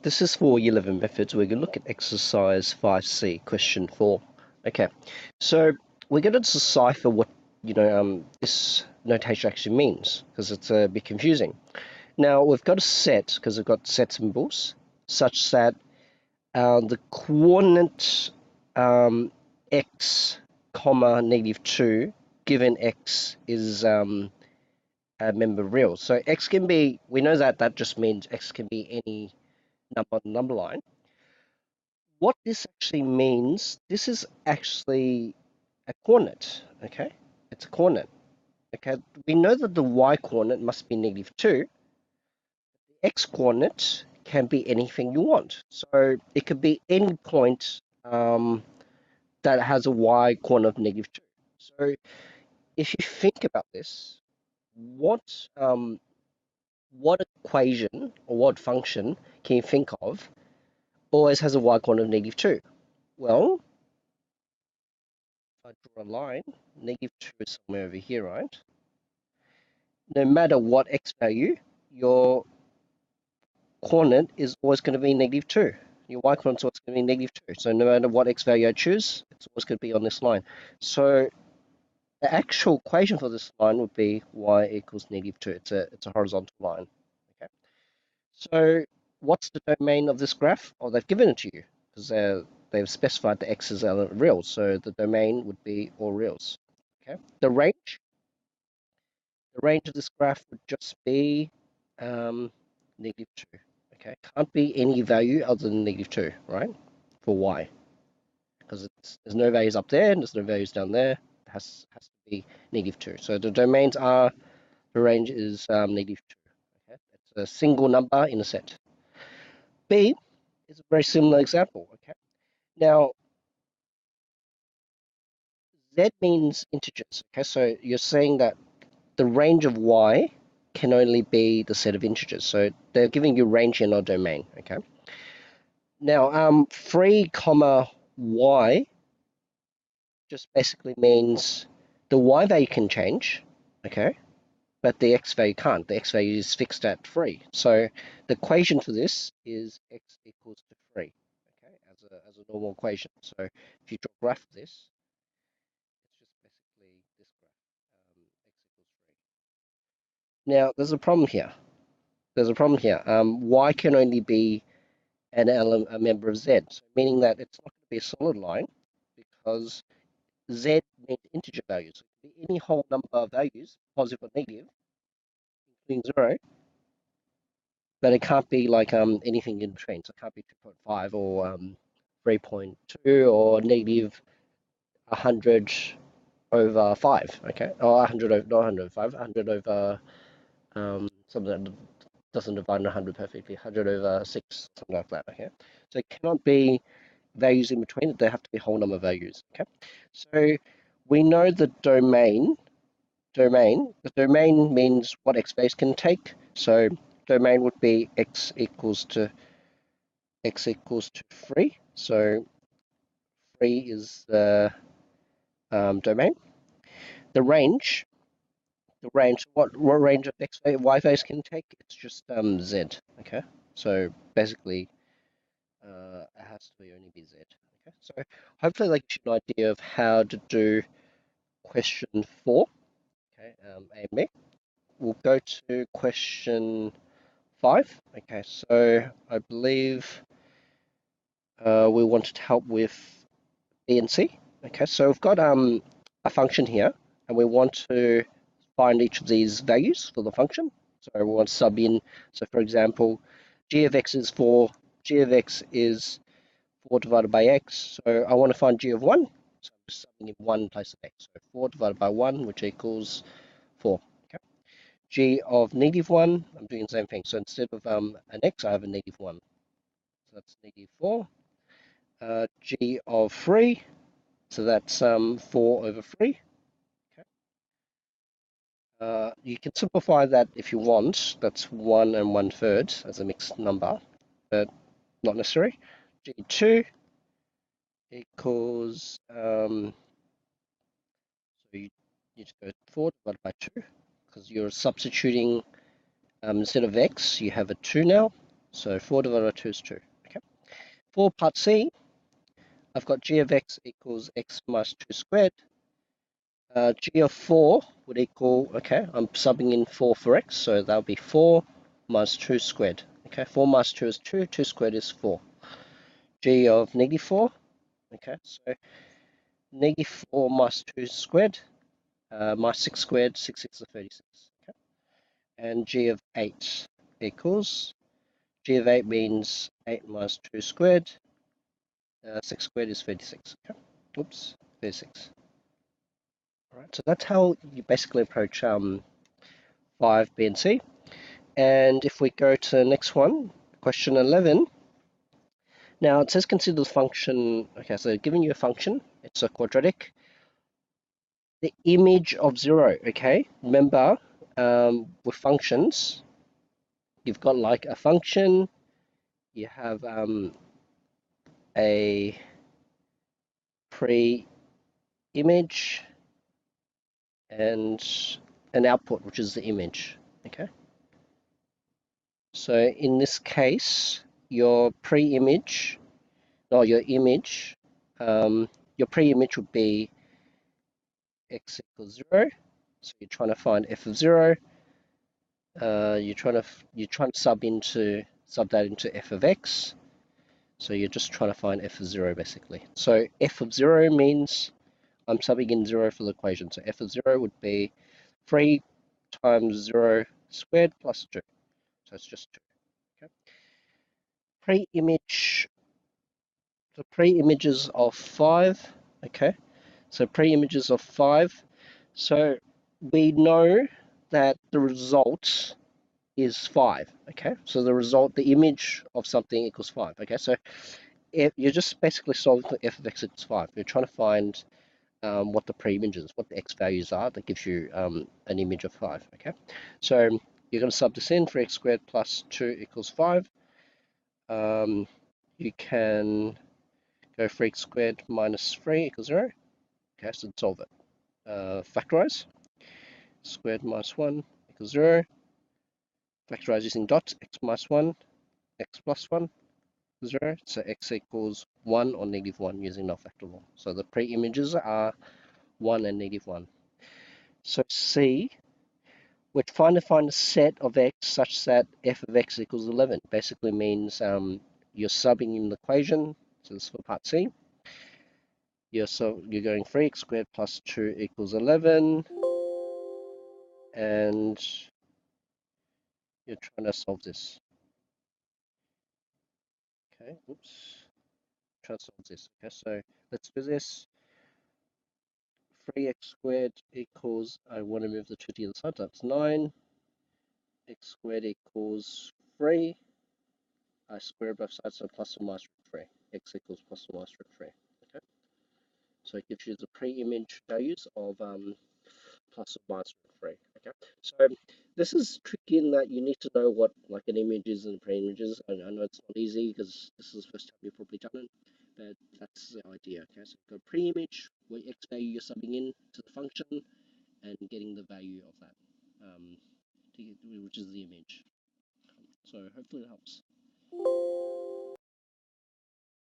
This is for Year 11 methods. We're going to look at exercise 5C, question 4. Okay, so we're going to decipher what, this notation actually means, because it's a bit confusing. Now, we've got a set, because we've got set symbols, such that the coordinate x, comma, -2, given x is a member real. So x can be, we know that just means x can be any number on the number line. What this actually means, this is actually a coordinate, okay? It's a coordinate, okay? We know that the y coordinate must be -2. The x coordinate can be anything you want. So it could be any point that has a y coordinate of -2. So if you think about this, what what equation or what function can you think of always has a y coordinate of -2? Well, if I draw a line, -2 is somewhere over here, right? No matter what x value, your coordinate is always going to be -2. Your y coordinate is always going to be -2. So no matter what x value I choose, it's always going to be on this line. So the actual equation for this line would be y equals -2. It's a horizontal line. Okay. So what's the domain of this graph? Oh, they've given it to you because they've specified the x's are real. So the domain would be all reals. Okay. The range of this graph would just be -2. Okay, can't be any value other than -2, right? For y, because there's no values up there and there's no values down there. It has to be -2. So the domains are, the range is -2. Okay, it's a single number in a set. B is a very similar example. Okay, now Z means integers. Okay, so you're saying that the range of y can only be the set of integers. So they're giving you range in our domain. Okay. Now, 3 comma y just basically means the y value can change, okay, but the x value can't. The x value is fixed at 3. So the equation for this is x equals to 3, okay, as a normal equation. So if you draw a graph of this, it's just basically this graph, x equals 3. Now, there's a problem here. Y can only be a member of Z, so meaning that it's not going to be a solid line because Z means integer values. So it can be any whole number of values, positive or negative, including 0, but it can't be like anything in between. So it can't be 2.5 or 3.2 or negative 100 over 5, okay? Or 100 over, not 100 over 5, 100 over something that doesn't divide in 100 perfectly, 100 over 6, something like that, okay? So it cannot be values in between, they have to be whole number values, okay? So we know the the domain means what x base can take. So domain would be x equals to 3. So 3 is the domain. The range, what range of x y base can take? It's just z. Okay, so basically it has to only be z. Okay, so hopefully that gives you an idea of how to do question 4. Okay, A and B. We'll go to question 5. Okay, so I believe we wanted to help with B and C. Okay, so we've got a function here, and we want to find each of these values for the function. So we want to sub in. So for example, g of x is 4. G of x is 4 divided by x. So I want to find g of 1. So I'm just subbing in 1 place of x. So 4 divided by 1, which equals 4. Okay. G of -1, I'm doing the same thing. So instead of an x, I have a -1. So that's -4. G of 3, so that's 4 over 3. Okay. You can simplify that if you want. That's 1 and 1/3 as a mixed number, but not necessary. G2 equals, so you just go 4 divided by 2, because you're substituting, instead of x, you have a 2 now. So 4 divided by 2 is 2. Okay. For part C, I've got g of x equals x minus 2 squared. G of 4 would equal, okay, I'm subbing in 4 for x, so that'll be 4 minus 2 squared. Okay, 4 minus 2 is 2, 2 squared is 4. G of negative 4, okay, so negative 4 minus 2 squared, minus 6 squared, 6 6 is 36. Okay, and G of 8 equals, G of 8 means 8 minus 2 squared, 6 squared is 36. Okay, oops, 36. All right, so that's how you basically approach 5, B, and C. And if we go to the next one, question 11. Now it says consider the function, okay, so giving you a function, it's a quadratic. The image of 0, okay? Remember, with functions, you've got like a function, you have a pre-image and an output, which is the image, okay? So in this case, your pre-image, or your pre-image would be x equals 0. So you're trying to find f of 0. You're trying to sub that into f of x. So you're just trying to find f of 0 basically. So f of 0 means I'm subbing in 0 for the equation. So f of 0 would be 3 times 0 squared plus 2. So it's just 2. Okay. Pre-image, the pre-images of 5. Okay. So pre-images of 5. So we know that the result is 5. Okay. So the result, the image of something equals 5. Okay. So if you're just basically solving for f of x equals 5. You're trying to find what the pre-image is, what the x values are that gives you an image of 5. Okay. So you're going to sub this in, 3x squared plus 2 equals 5. You can go 3x squared minus 3 equals 0. Okay, so solve it. Factorize. Squared minus 1 equals 0. Factorize using dots. X minus 1, x plus 1, 0. So x equals 1 or negative 1 using no factor law. So the pre-images are 1 and negative 1. So C, we're trying to find a set of x such that f of x equals 11. Basically means you're subbing in the equation. So this is for part C. You're going 3x squared plus 2 equals 11. And you're trying to solve this. Okay, oops. Try to solve this. Okay, so let's do this. 3x squared equals, I want to move the 2 to the other side, that's 9. X squared equals 3. I square both sides, so plus or minus root 3. X equals plus or minus root 3. Okay, so it gives you the pre-image values of plus or minus root 3. Okay, so this is tricky in that you need to know what like an image is and pre-image is. I know it's not easy because this is the first time you've probably done it, but that's the idea. Okay, so go pre-image, where x value you're subbing in to the function, and getting the value of that, which is the image. So hopefully it helps.